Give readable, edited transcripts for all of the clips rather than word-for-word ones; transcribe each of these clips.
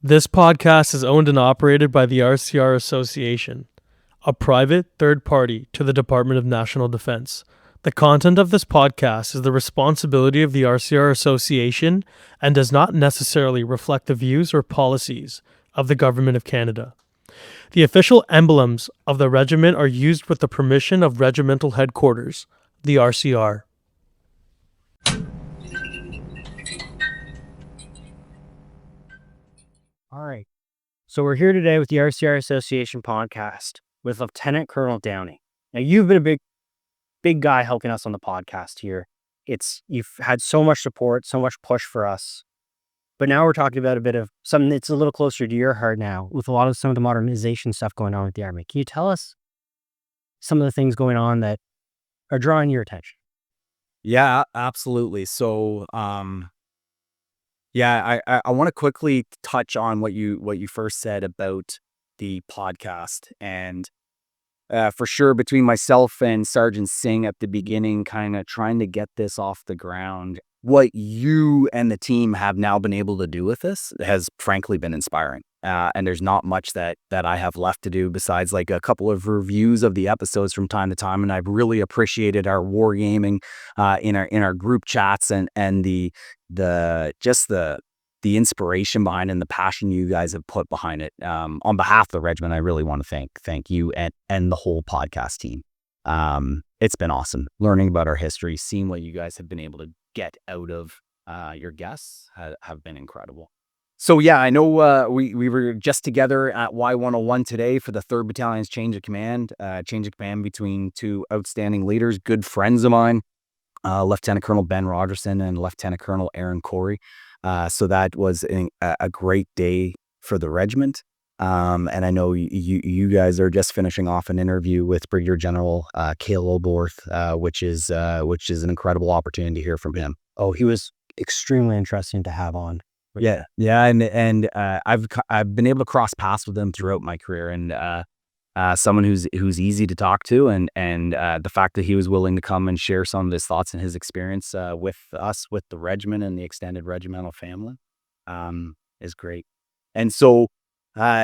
This podcast is owned and operated by the RCR Association, a private third party to the Department of National Defense. The content of this podcast is the responsibility of the RCR Association and does not necessarily reflect the views or policies of the Government of Canada. The official emblems of the regiment are used with the permission of Regimental Headquarters, the RCR. All right. So we're here today with the RCR Association podcast with Lieutenant Colonel Downey. Now, you've been a big guy helping us on the podcast here. You've had so much support, so much push for us. But now we're talking about a bit of something that's a little closer to your heart now with some of the modernization stuff going on with the Army. Can you tell us some of the things going on that are drawing your attention? Yeah, absolutely. So, I want to quickly touch on what you first said about the podcast, and for sure between myself and Sergeant Singh at the beginning, kind of trying to get this off the ground. What you and the team have now been able to do with this has frankly been inspiring. And there's not much that I have left to do besides like a couple of reviews of the episodes from time to time. And I've really appreciated our wargaming in our group chats and the inspiration behind it and the passion you guys have put behind it. On behalf of the regiment, I really want to thank you and the whole podcast team. It's been awesome learning about our history, seeing what you guys have been able to get out of your guests have been incredible. So yeah, I know we were just together at Y101 today for the 3rd Battalion's change of command between two outstanding leaders, good friends of mine, Lieutenant Colonel Ben Rogerson and Lieutenant Colonel Aaron Corey. So that was a great day for the regiment. And I know you guys are just finishing off an interview with Brigadier General Cale Oberth, which is an incredible opportunity to hear from him. Oh, he was extremely interesting to have on. Yeah, and I've been able to cross paths with him throughout my career, and someone who's easy to talk to, and the fact that he was willing to come and share some of his thoughts and his experience with us, with the regiment and the extended regimental family, is great. And so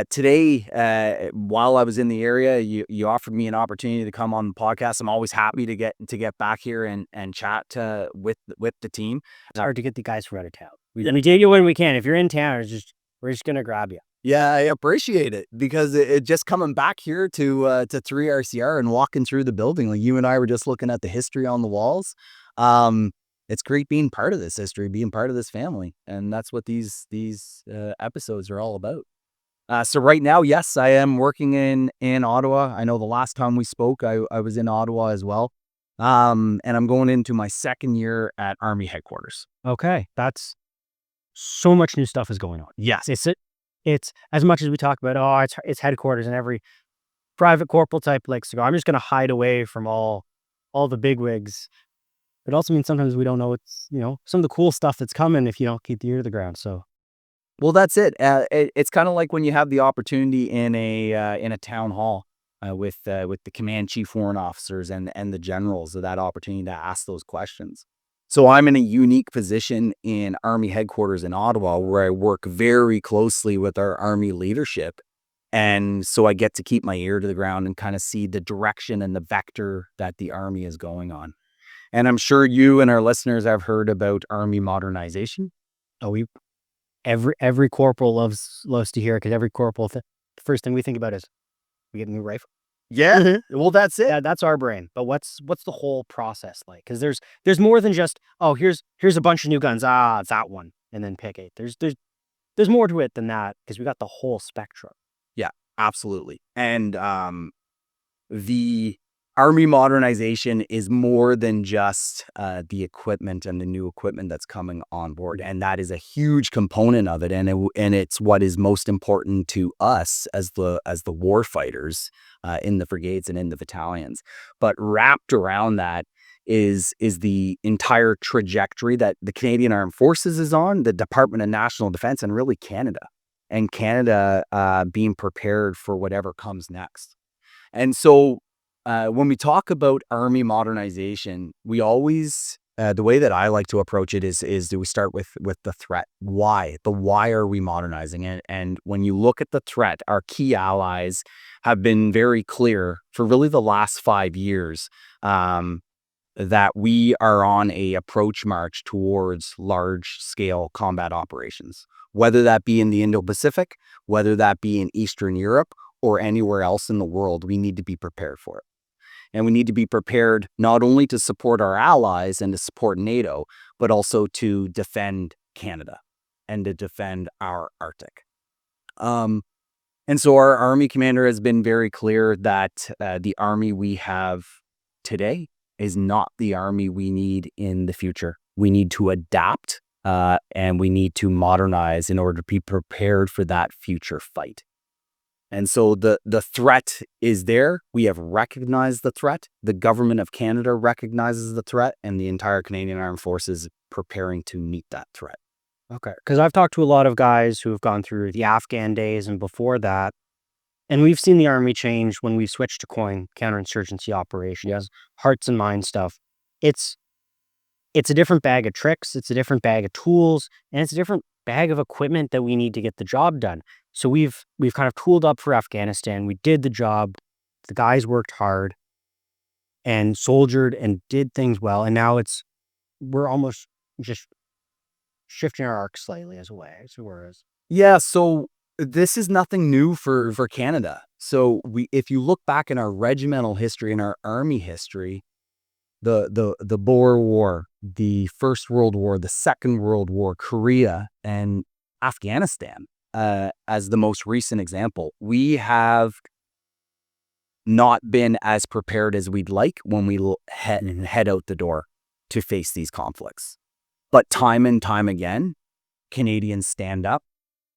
today, while I was in the area, you offered me an opportunity to come on the podcast. I'm always happy to get back here and chat with the team. It's hard to get the guys from out of town. We take you when we can. If you're in town, we're just gonna grab you. Yeah, I appreciate it because it just coming back here to 3RCR and walking through the building, like you and I were just looking at the history on the walls. It's great being part of this history, being part of this family, and that's what these episodes are all about. So right now, yes, I am working in Ottawa. I know the last time we spoke, I was in Ottawa as well. And I'm going into my 2nd year at Army headquarters. Okay, that's so much new stuff is going on. Yes. It's as much as we talk about, it's headquarters, and every private corporal type likes to go, I'm just going to hide away from all the bigwigs. It also means sometimes we don't know some of the cool stuff that's coming if you don't keep the ear to the ground. So, well, that's it. It's kind of like when you have the opportunity in a town hall with the command chief warrant officers and the generals, of that opportunity to ask those questions. So I'm in a unique position in Army headquarters in Ottawa, where I work very closely with our Army leadership. And so I get to keep my ear to the ground and kind of see the direction and the vector that the Army is going on. And I'm sure you and our listeners have heard about Army modernization. Oh, every corporal loves to hear it, because every corporal, the first thing we think about is we get a new rifle. Yeah, well, that's it. Yeah, that's our brain. But what's the whole process like? Because there's more than just, oh, here's a bunch of new guns. That one, and then pick 8. There's more to it than that, because we got the whole spectrum. Yeah, absolutely. And the Army modernization is more than just the equipment and the new equipment that's coming on board, and that is a huge component of it. And it's what is most important to us as the war fighters in the brigades and in the battalions. But wrapped around that is the entire trajectory that the Canadian Armed Forces is on, the Department of National Defense, and really Canada being prepared for whatever comes next. And so when we talk about Army modernization, we always The way that I like to approach it is do we start with the threat? Why? Why are we modernizing? And when you look at the threat, our key allies have been very clear for really the last 5 years that we are on a approach march towards large scale combat operations, whether that be in the Indo-Pacific, whether that be in Eastern Europe, or anywhere else in the world. We need to be prepared for it. And we need to be prepared not only to support our allies and to support NATO, but also to defend Canada and to defend our Arctic. And so our Army commander has been very clear that the Army we have today is not the Army we need in the future. We need to adapt and we need to modernize in order to be prepared for that future fight. And so the threat is there. We have recognized the threat. The government of Canada recognizes the threat, and the entire Canadian Armed Forces is preparing to meet that threat. Okay. Because I've talked to a lot of guys who have gone through the Afghan days and before that, and we've seen the Army change when we switched to COIN, counterinsurgency operations, hearts and minds stuff. It's a different bag of tricks. It's a different bag of tools, and it's a different bag of equipment that we need to get the job done. So we've kind of tooled up for Afghanistan. We did the job. The guys worked hard and soldiered and did things well. And now we're almost just shifting our arc slightly as a way. Yeah, so this is nothing new for Canada. So if you look back in our regimental history and our Army history, the Boer War, the First World War, the Second World War, Korea, and Afghanistan, as the most recent example, we have not been as prepared as we'd like when we head out the door to face these conflicts. But time and time again, Canadians stand up.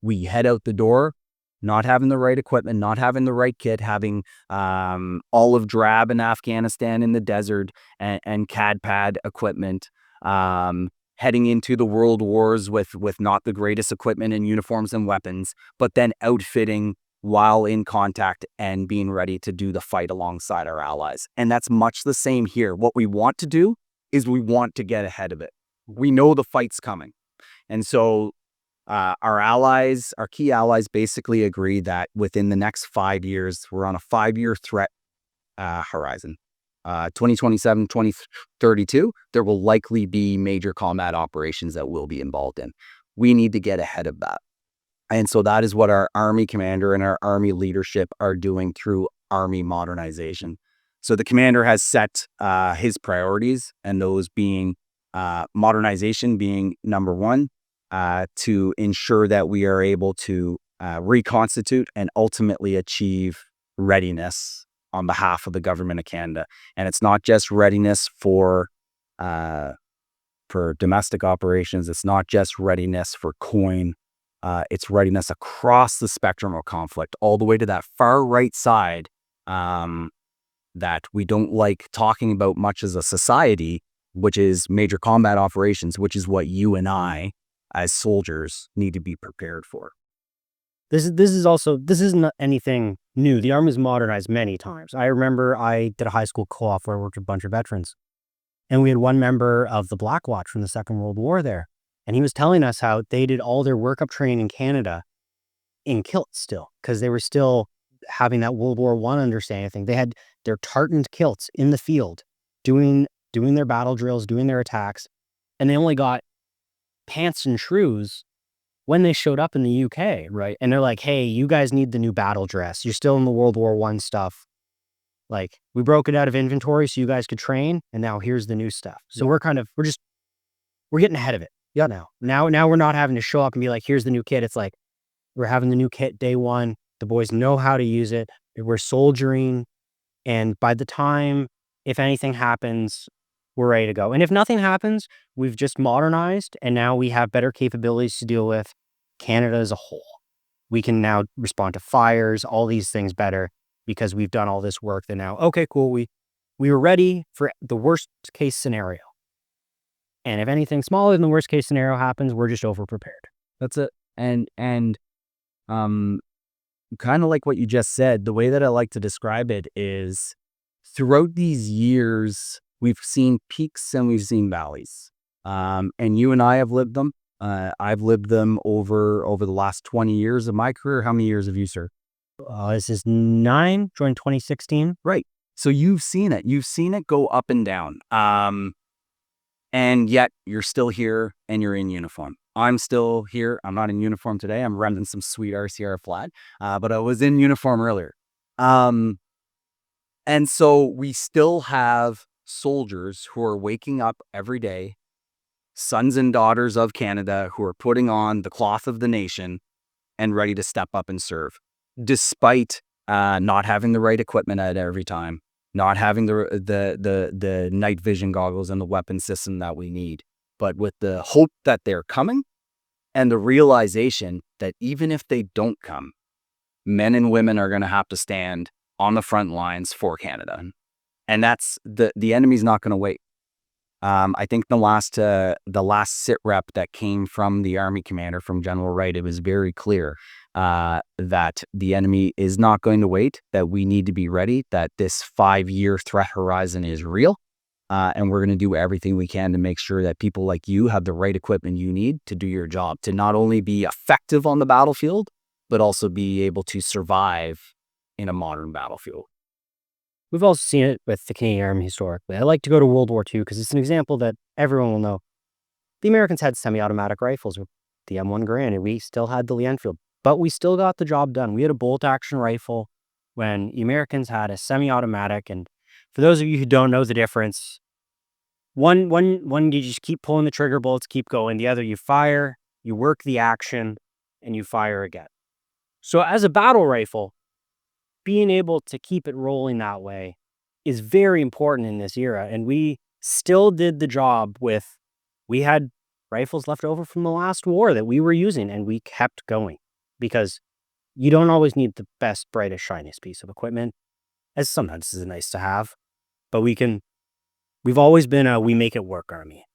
We head out the door, not having the right equipment, not having the right kit, having olive drab in Afghanistan in the desert and CAD pad equipment, heading into the world wars with not the greatest equipment and uniforms and weapons, but then outfitting while in contact and being ready to do the fight alongside our allies. And that's much the same here. What we want to do is we want to get ahead of it. We know the fight's coming. And so our allies, our key allies basically agree that within the next 5 years, we're on a 5-year threat horizon. 2027, 2032, there will likely be major combat operations that we'll be involved in. We need to get ahead of that. And so that is what our Army commander and our Army leadership are doing through Army modernization. So the commander has set his priorities, and those being modernization being number one, to ensure that we are able to reconstitute and ultimately achieve readiness on behalf of the government of Canada. And it's not just readiness for domestic operations. It's not just readiness for COIN. It's readiness across the spectrum of conflict, all the way to that far right side that we don't like talking about much as a society, which is major combat operations, which is what you and I, as soldiers, need to be prepared for. This isn't anything new. The Army's modernized many times. I remember I did a high school co-op where I worked with a bunch of veterans, and we had one member of the Black Watch from the Second World War there, and he was telling us how they did all their workup training in Canada in kilts still, because they were still having that World War I understanding thing. They had their tartaned kilts in the field, doing their battle drills, doing their attacks, and they only got pants and shrews when they showed up in the UK, right? And they're like, hey, you guys need the new battle dress. You're still in the World War I stuff. Like, we broke it out of inventory so you guys could train, and now here's the new stuff. So we're getting ahead of it. Yeah. Now we're not having to show up and be like, here's the new kit. It's like, we're having the new kit day one. The boys know how to use it. We're soldiering. And by the time, if anything happens, we're ready to go. And if nothing happens, we've just modernized, and now we have better capabilities to deal with Canada as a whole. We can now respond to fires, all these things better, because we've done all this work. That now, okay, cool. We were ready for the worst case scenario. And if anything smaller than the worst case scenario happens, we're just over prepared. That's it. And kind of like what you just said, the way that I like to describe it is throughout these years, we've seen peaks and we've seen valleys. And you and I have lived them. I've lived them over the last 20 years of my career. How many years have you served? This is 9, joined 2016. Right. So you've seen it. You've seen it go up and down. And yet you're still here and you're in uniform. I'm still here. I'm not in uniform today. I'm running some sweet RCR flag, but I was in uniform earlier. And so we still have soldiers who are waking up every day, sons and daughters of Canada, who are putting on the cloth of the nation and ready to step up and serve, despite not having the right equipment at every time, not having the night vision goggles and the weapon system that we need, but with the hope that they're coming and the realization that even if they don't come, men and women are going to have to stand on the front lines for Canada. And that's the enemy's not going to wait. I think the last sit rep that came from the Army commander, from General Wright, it was very clear that the enemy is not going to wait, that we need to be ready, that this 5-year threat horizon is real. And we're going to do everything we can to make sure that people like you have the right equipment you need to do your job, to not only be effective on the battlefield, but also be able to survive in a modern battlefield. We've also seen it with the Canadian Army historically. I like to go to World War II because it's an example that everyone will know. The Americans had semi-automatic rifles with the M1 Garand, and we still had the Lee Enfield, but we still got the job done. We had a bolt-action rifle when the Americans had a semi-automatic. And for those of you who don't know the difference, one you just keep pulling the trigger, bullets keep going. The other, you fire, you work the action, and you fire again. So as a battle rifle, being able to keep it rolling that way is very important in this era. And we still did the job we had rifles left over from the last war that we were using, and we kept going because you don't always need the best, brightest, shiniest piece of equipment, as sometimes is nice to have, but we've always been a we make it work army.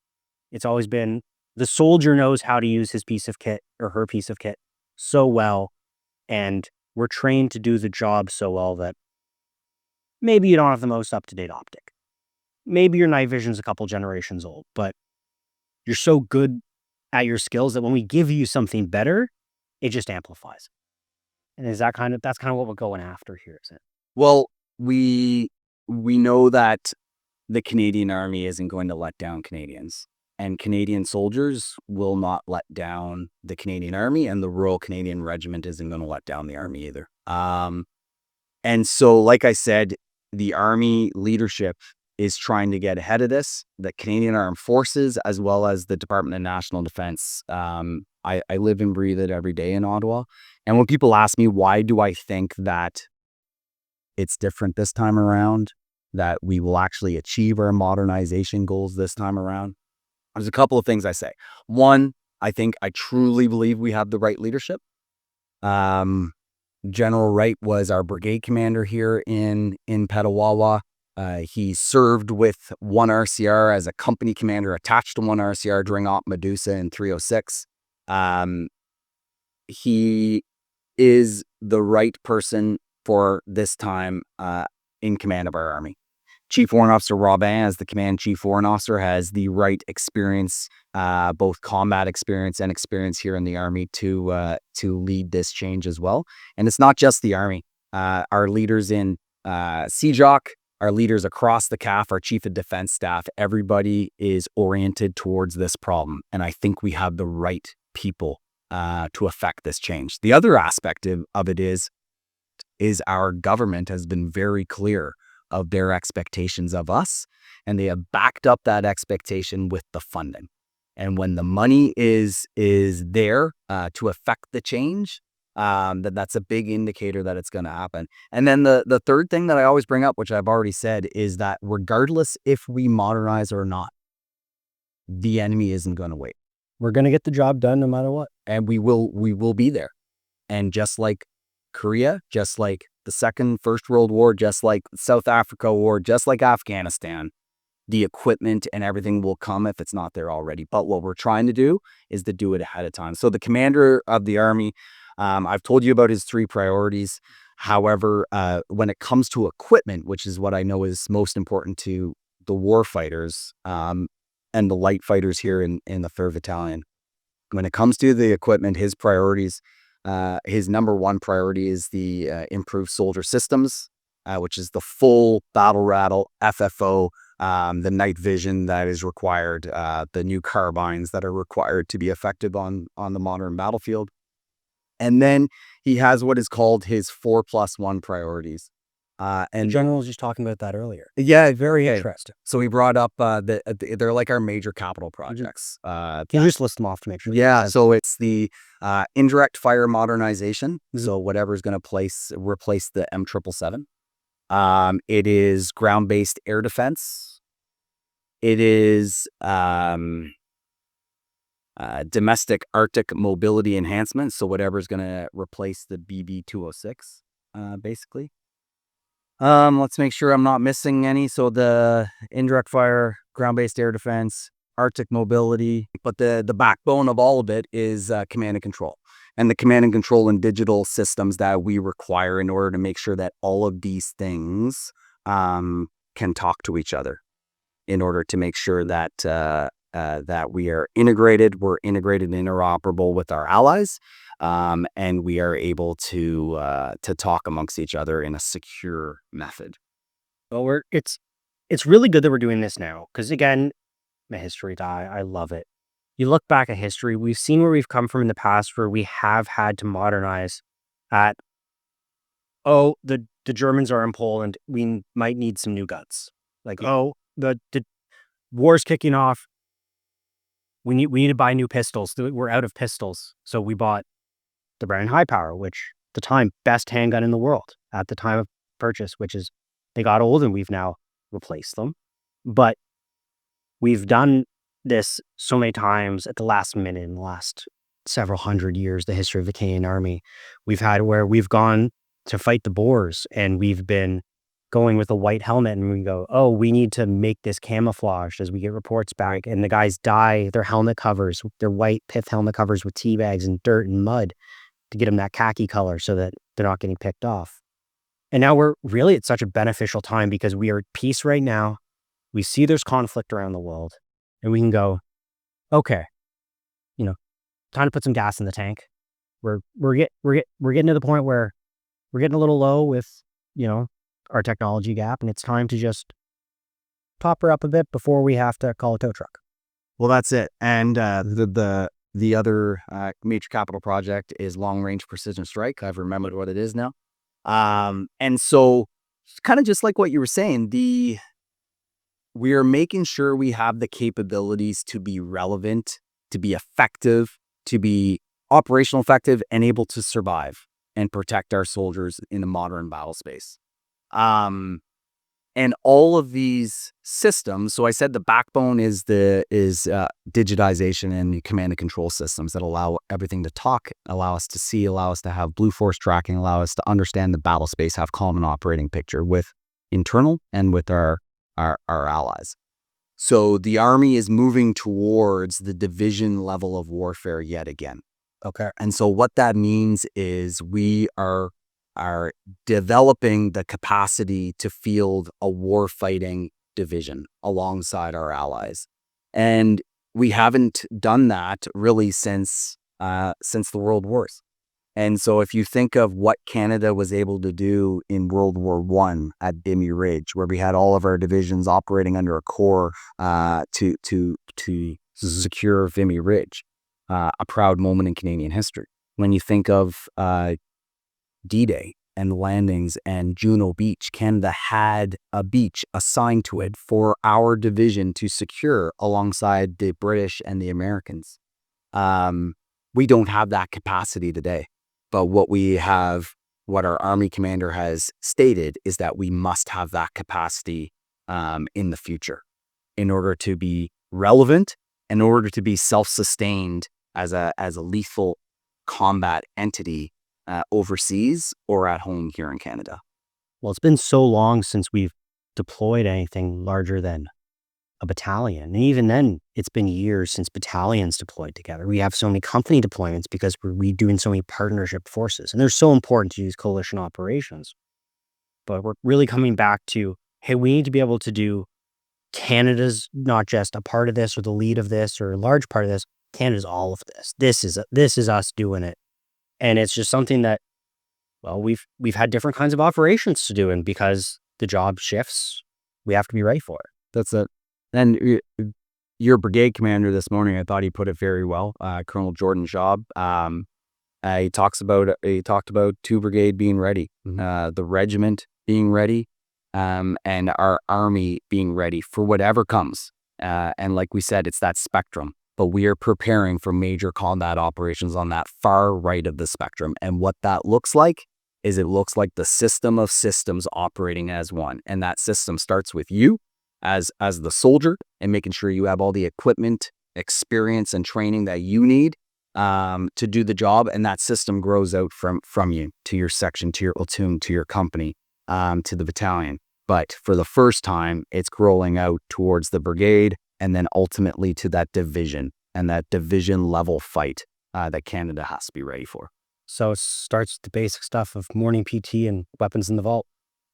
It's always been the soldier knows how to use his piece of kit or her piece of kit so well, and we're trained to do the job so well that maybe you don't have the most up-to-date optic. Maybe your night vision's a couple generations old, but you're so good at your skills that when we give you something better, it just amplifies. And that's kind of what we're going after here, is it? Well, we know that the Canadian Army isn't going to let down Canadians, and Canadian soldiers will not let down the Canadian Army, and the Royal Canadian Regiment isn't going to let down the Army either. And so, like I said, the Army leadership is trying to get ahead of this. The Canadian Armed Forces, as well as the Department of National Defence. I live and breathe it every day in Ottawa. And when people ask me, why do I think that it's different this time around, that we will actually achieve our modernization goals this time around, there's a couple of things I say. One, I truly believe we have the right leadership. General Wright was our brigade commander here in Petawawa. He served with 1 RCR as a company commander attached to 1 RCR during Op Medusa in 306. He is the right person for this time in command of our Army. Chief Warrant Officer Robin, as the Command Chief Warrant Officer, has the right experience, both combat experience and experience here in the Army to lead this change as well. And it's not just the Army. Our leaders in CJOC, our leaders across the CAF, our Chief of Defense Staff, everybody is oriented towards this problem. And I think we have the right people to affect this change. The other aspect of it is our government has been very clear of their expectations of us, and they have backed up that expectation with the funding. And when the money is there to affect the change, that's a big indicator that it's going to happen. And then the third thing that I always bring up, which I've already said, is that regardless if we modernize or not, the enemy isn't going to wait. We're going to get the job done no matter what. And we will be there. And just like Korea, just like the First World War, just like the South Africa War, just like Afghanistan, the equipment and everything will come if it's not there already. But what we're trying to do is to do it ahead of time. So the commander of the Army, I've told you about his 3 priorities. However, when it comes to equipment, which is what I know is most important to the warfighters and the light fighters here in the 3rd Battalion. When it comes to the equipment, his priorities, his number one priority is the improved soldier systems, which is the full battle rattle, FFO, the night vision that is required, the new carbines that are required to be effective on the modern battlefield. And then he has what is called his 4+1 priorities. The And general was just talking about that earlier. yeah, very Interesting. So he brought up they're like our major capital projects. Can you just list them off to make sure? Yeah, so it's the indirect fire modernization. Mhm. So whatever's going to replace the M777. It is ground-based air defense. It is domestic Arctic mobility enhancement. So whatever's going to replace the BB-206, basically. Let's make sure I'm not missing any. So the indirect fire, ground-based air defense, Arctic mobility, but the backbone of all of it is command and control. And the command and control and digital systems that we require in order to make sure that all of these things can talk to each other, in order to make sure that that we are integrated, we're integrated and interoperable with our allies, and we are able to talk amongst each other in a secure method. Well, it's really good that we're doing this now, because again, my history die. I love it. You look back at history, we've seen where we've come from in the past, where we have had to modernize at, the Germans are in Poland, we might need some new guns. Like, the war's kicking off, we need to buy new pistols. We're out of pistols. So we bought the Brown High Power, which at the time, best handgun in the world at the time of purchase, which is, they got old and we've now replaced them. But we've done this so many times at the last minute in the last several hundred years, the history of the Canadian Army. We've had where we've gone to fight the Boers and we've been going with a white helmet and we go, we need to make this camouflaged as we get reports back. And the guys dye their helmet covers, their white pith helmet covers with tea bags and dirt and mud to get them that khaki color so that they're not getting picked off. And now we're really at such a beneficial time because we are at peace right now. We see there's conflict around the world and we can go, okay, time to put some gas in the tank. We're getting to the point where we're getting a little low with, our technology gap, and it's time to just top her up a bit before we have to call a tow truck. Well, that's it. And the other major capital project is Long Range Precision Strike. I've remembered what it is now. And so kind of just like what you were saying, we are making sure we have the capabilities to be relevant, to be effective, to be operational effective, and able to survive and protect our soldiers in the modern battle space. And all of these systems, so I said the backbone is digitization and the command and control systems that allow everything to talk, allow us to see, allow us to have blue force tracking, allow us to understand the battle space, have common operating picture with internal and with our allies. So the Army is moving towards the division level of warfare yet again. Okay. And so what that means is we are developing the capacity to field a warfighting division alongside our allies. And we haven't done that really since the World Wars. And so if you think of what Canada was able to do in World War I at Vimy Ridge, where we had all of our divisions operating under a corps to secure Vimy Ridge, a proud moment in Canadian history. When you think of D-Day and landings and Juno Beach, Canada had a beach assigned to it for our division to secure alongside the British and the Americans. We don't have that capacity today, but what our Army commander has stated is that we must have that capacity in the future in order to be relevant, in order to be self-sustained as a lethal combat entity overseas or at home here in Canada. Well, it's been so long since we've deployed anything larger than a battalion. And even then, it's been years since battalions deployed together. We have so many company deployments because we're doing so many partnership forces. And they're so important to use coalition operations. But we're really coming back to, hey, we need to be able to do Canada's not just a part of this or the lead of this or a large part of this. Canada's all of this. This is us doing it. And it's just something that, well, we've had different kinds of operations to do, and because the job shifts, we have to be ready for it. That's it. And your brigade commander this morning, I thought he put it very well. Colonel Jordan Job. He talked about 2 Brigade being ready, the regiment being ready, and our army being ready for whatever comes. And like we said, it's that spectrum. But we are preparing for major combat operations on that far right of the spectrum. And what that looks like is it looks like the system of systems operating as one. And that system starts with you as the soldier, and making sure you have all the equipment, experience, and training that you need to do the job. And that system grows out from you to your section, to your platoon, to your company, to the battalion. But for the first time, it's growing out towards the brigade, and then ultimately to that division, and that division level fight that Canada has to be ready for. So it starts with the basic stuff of morning PT and weapons in the vault.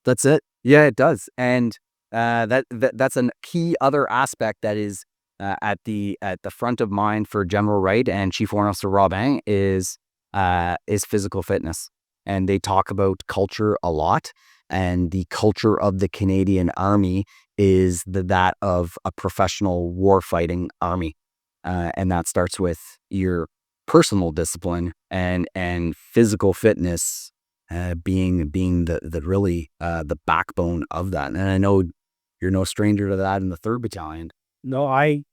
That's it. Yeah, it does. And that's a key other aspect that is at the front of mind for General Wright and Chief Warrant Officer Robin is physical fitness. And they talk about culture a lot. And the culture of the Canadian Army is that of a professional warfighting army. And that starts with your personal discipline and physical fitness being the really the backbone of that. And I know you're no stranger to that in the 3rd Battalion. No, I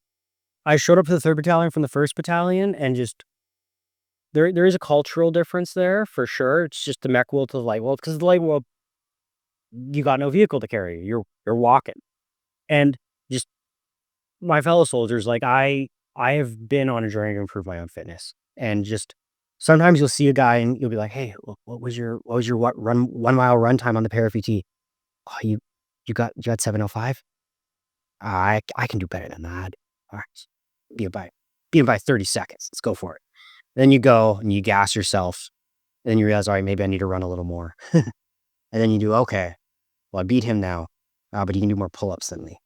showed up to the 3rd Battalion from the 1st Battalion, and just there is a cultural difference there for sure. It's just the mech world to the light world, because the light world, you got no vehicle to carry. You're walking. And just my fellow soldiers, like I have been on a journey to improve my own fitness. And just sometimes you'll see a guy and you'll be like, "Hey, what was your 1 mile run time on the para PT?" "Oh, you got 7:05? I can do better than that." "All right. Be in by 30 seconds. Let's go for it." Then you go and you gas yourself. And then you realize, all right, maybe I need to run a little more. And then you do, okay, well, I beat him now, but he can do more pull-ups than me.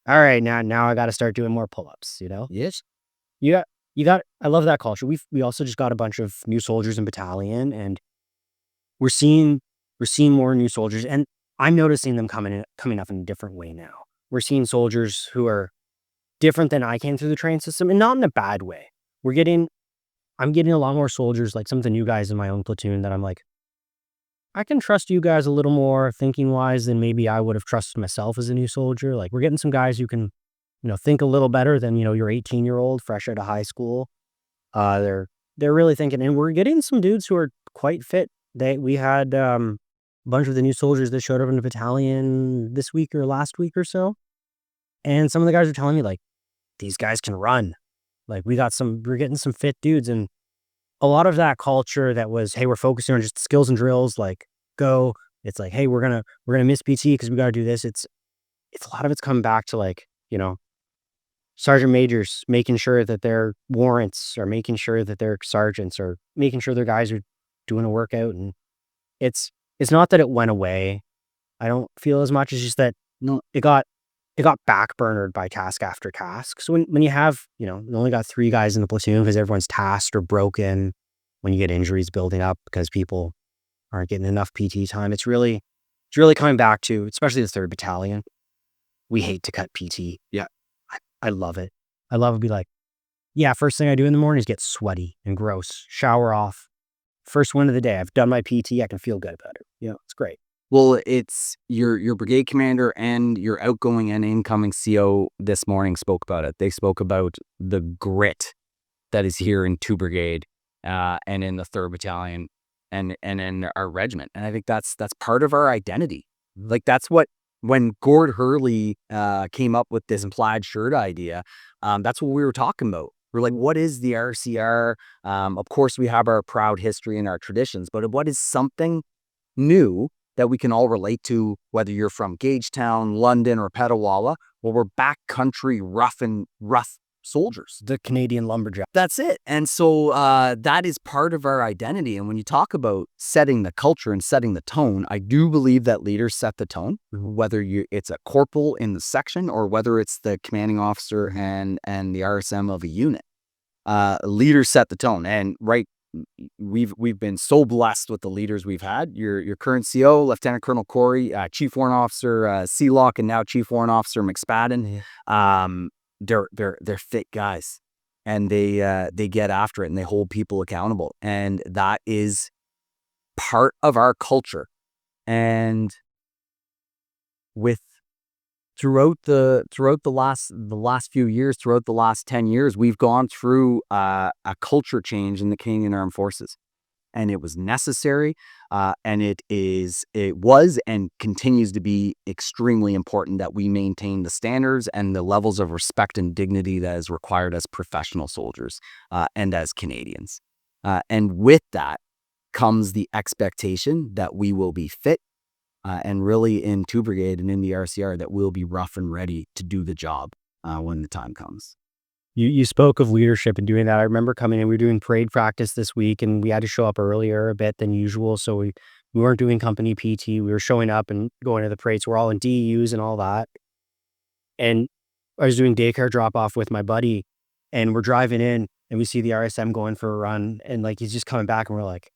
All right, now I got to start doing more pull-ups, Yes. You got, I love that culture. We also just got a bunch of new soldiers in battalion, and we're seeing more new soldiers, and I'm noticing them coming up in a different way now. We're seeing soldiers who are different than I came through the training system, and not in a bad way. I'm getting a lot more soldiers, like some of the new guys in my own platoon, that I'm like, I can trust you guys a little more thinking wise than maybe I would have trusted myself as a new soldier. Like, we're getting some guys who can, think a little better than, your 18-year-old fresh out of high school. They're really thinking, and we're getting some dudes who are quite fit. We had a bunch of the new soldiers that showed up in the battalion this week or last week or so. And some of the guys are telling me, like, these guys can run. Like, we're getting some fit dudes. And a lot of that culture that was, hey, we're focusing on just skills and drills, like, go. It's like, hey, we're gonna miss PT because we got to do this. It's a lot of it's coming back to, like, sergeant majors making sure that their warrants are making sure that their sergeants are making sure their guys are doing a workout. And it's not that it went away. I don't feel as much as just that. No, it got backburnered by task after task. So when you have, you only got 3 guys in the platoon because everyone's tasked or broken, when you get injuries building up because people aren't getting enough PT time, it's really coming back to, especially the 3rd Battalion. We hate to cut PT. Yeah. I love it. I love it. Be like, yeah, first thing I do in the morning is get sweaty and gross, shower off. First win of the day. I've done my PT. I can feel good about it. It's great. Well, it's your brigade commander and your outgoing and incoming CO this morning spoke about it. They spoke about the grit that is here in 2 Brigade and in the 3rd Battalion and in our regiment. And I think that's part of our identity. Like, that's what, when Gord Hurley came up with this plaid shirt idea, that's what we were talking about. We're like, what is the RCR? Of course, we have our proud history and our traditions, but what is something new that we can all relate to, whether you're from Gagetown, London, or Petawawa, well, we're backcountry, rough soldiers. The Canadian lumberjack. That's it. And so that is part of our identity. And when you talk about setting the culture and setting the tone, I do believe that leaders set the tone, whether it's a corporal in the section or whether it's the commanding officer and the RSM of a unit. Leaders set the tone. And we've been so blessed with the leaders we've had. Your current CO, Lieutenant Colonel Corey, Chief Warrant Officer Sealock, and now Chief Warrant Officer McSpadden. They're fit guys, and they get after it and they hold people accountable, and that is part of our culture. And throughout the last few years, throughout the last 10 years, we've gone through a culture change in the Canadian Armed Forces, and it was necessary, and it was and continues to be extremely important that we maintain the standards and the levels of respect and dignity that is required as professional soldiers and as Canadians. And with that comes the expectation that we will be fit, and really in 2 Brigade and in the RCR that we'll be rough and ready to do the job when the time comes. You spoke of leadership and doing that. I remember coming in, we were doing parade practice this week, and we had to show up earlier a bit than usual. So we weren't doing company PT. We were showing up and going to the parades. We're all in DEUs and all that. And I was doing daycare drop off with my buddy, and we're driving in and we see the RSM going for a run, and like he's just coming back, and we're like,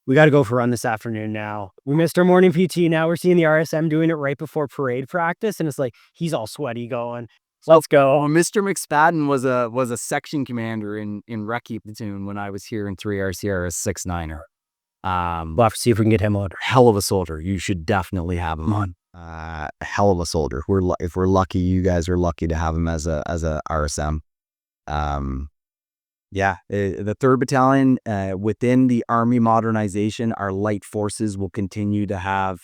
we got to go for a run this afternoon now. We missed our morning PT. Now we're seeing the RSM doing it right before parade practice. And it's like, he's all sweaty going, let's go. Mr. McSpadden was a section commander in Recce platoon when I was here in 3 RCR as 6-9er. We'll have to see if we can get him on. Hell of a soldier. You should definitely have him on. Hell of a soldier. If we're lucky, you guys are lucky to have him as a RSM. Yeah, the 3rd Battalion within the Army Modernization, our light forces will continue to have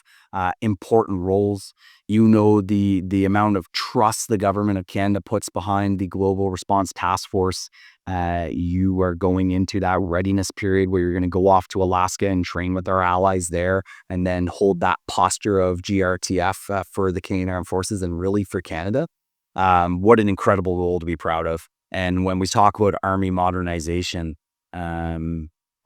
important roles. You know the amount of trust the government of Canada puts behind the Global Response Task Force. You are going into that readiness period where you're going to go off to Alaska and train with our allies there, and then hold that posture of GRTF for the Canadian Armed Forces and really for Canada. What an incredible role to be proud of. And when we talk about Army modernization, a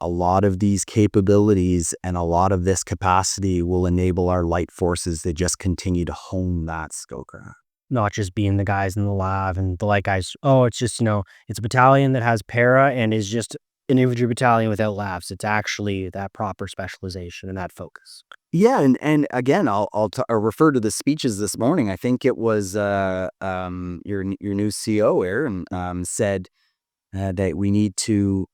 lot of these capabilities and a lot of this capacity will enable our light forces to just continue to hone that skill craft. Not just being the guys in the lab and the light guys. Oh, it's just, it's a battalion that has para and is just an infantry battalion without labs. It's actually that proper specialization and that focus. Yeah, and again, I'll refer to the speeches this morning. I think it was your new CO, Aaron, said that we need to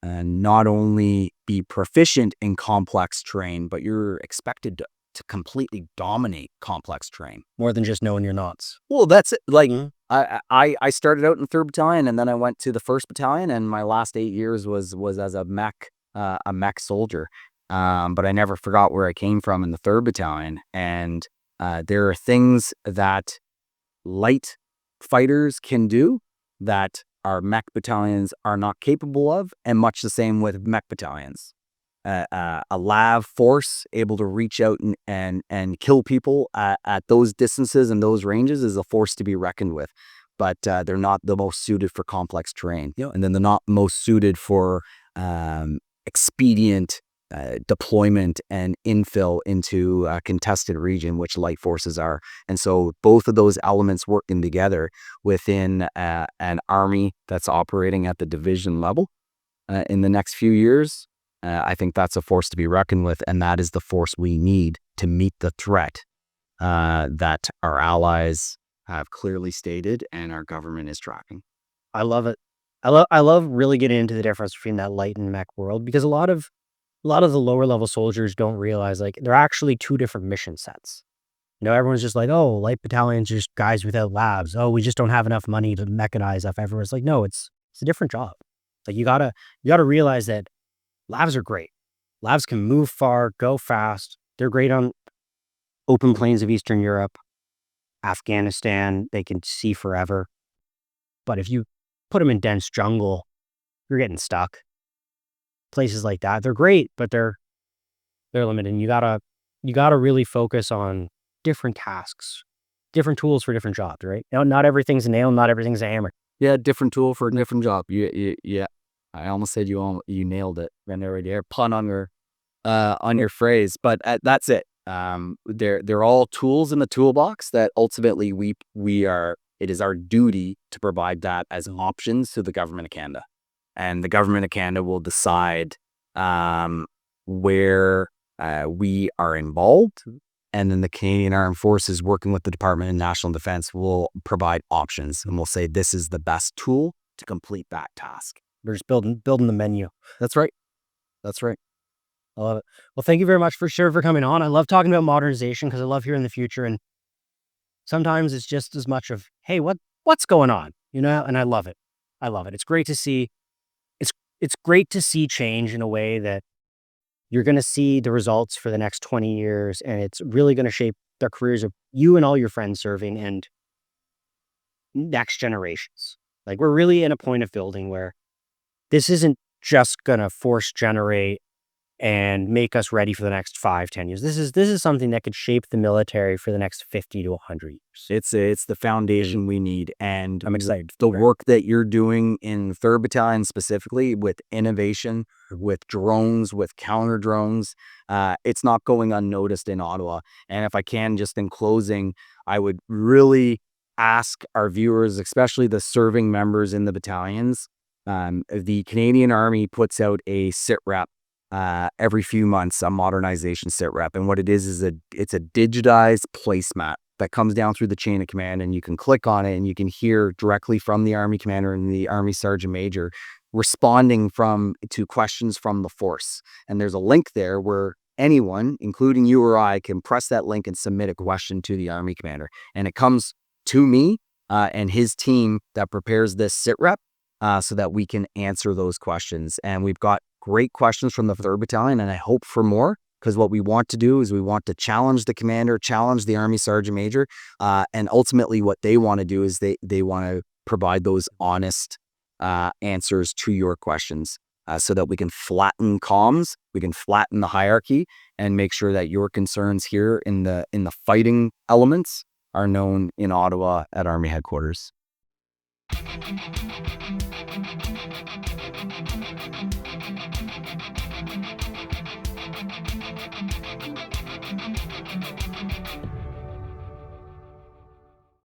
not only be proficient in complex terrain, but you're expected to completely dominate complex terrain. More than just knowing your knots. Well, that's it. Like, I started out in the 3rd Battalion, and then I went to the 1st Battalion, and my last 8 years was as a mech soldier. But I never forgot where I came from in the 3rd Battalion. And there are things that light fighters can do that our mech battalions are not capable of, and much the same with mech battalions. A LAV force able to reach out and kill people at those distances and those ranges is a force to be reckoned with. But they're not the most suited for complex terrain. And then they're not most suited for expedient deployment and infill into a contested region, which light forces are. And so both of those elements working together within an army that's operating at the division level in the next few years, I think that's a force to be reckoned with. And that is the force we need to meet the threat that our allies have clearly stated and our government is tracking. I love it. I love really getting into the difference between that light and mech world, because a lot of the lower level soldiers don't realize, like, they're actually 2 different mission sets. Everyone's just like, oh, light battalions are just guys without labs. Oh, we just don't have enough money to mechanize up. Everyone's like, no, it's a different job. Like, you gotta realize that labs are great. Labs can move far, go fast. They're great on open plains of Eastern Europe, Afghanistan. They can see forever. But if you put them in dense jungle, you're getting stuck. Places like that, they're great, but they're limited. And you gotta really focus on different tasks, different tools for different jobs, right? Not everything's a nail, not everything's a hammer. Yeah, different tool for a different job. Yeah. I almost said you nailed it. Ran there right there. Pun on your phrase, but that's it. They're all tools in the toolbox that ultimately it is our duty to provide that as options to the government of Canada, and the government of Canada will decide where we are involved, and then the Canadian Armed Forces, working with the Department of National Defence, will provide options, and we'll say this is the best tool to complete that task. We're just building the menu. That's right. That's right. I love it. Well, thank you very much for coming on. I love talking about modernization because I love hearing the future, and sometimes it's just as much of, hey, what's going on, and I love it. I love it. It's great to see. It's great to see change in a way that you're going to see the results for the next 20 years, and it's really going to shape the careers of you and all your friends serving and next generations. Like, we're really in a point of building where this isn't just going to force generate and make us ready for the next 5-10 years. This is something that could shape the military for the next 50 to 100 years. It's the foundation we need, and I'm excited. The work that you're doing in 3rd Battalion specifically with innovation, with drones, with counter drones, it's not going unnoticed in Ottawa. And if I can, just in closing, I would really ask our viewers, especially the serving members in the battalions, the Canadian Army puts out a sit rep every few months, a modernization sit rep. And what it is it's a digitized placemat that comes down through the chain of command, and you can click on it and you can hear directly from the Army commander and the Army Sergeant Major responding to questions from the force. And there's a link there where anyone, including you or I, can press that link and submit a question to the Army commander. And it comes to me and his team that prepares this sit rep so that we can answer those questions. And we've got great questions from the 3rd Battalion, and I hope for more, because what we want to do is we want to challenge the commander, challenge the Army Sergeant Major, and ultimately what they want to do is they want to provide those honest answers to your questions, so that we can flatten comms, we can flatten the hierarchy, and make sure that your concerns here in the fighting elements are known in Ottawa at Army headquarters.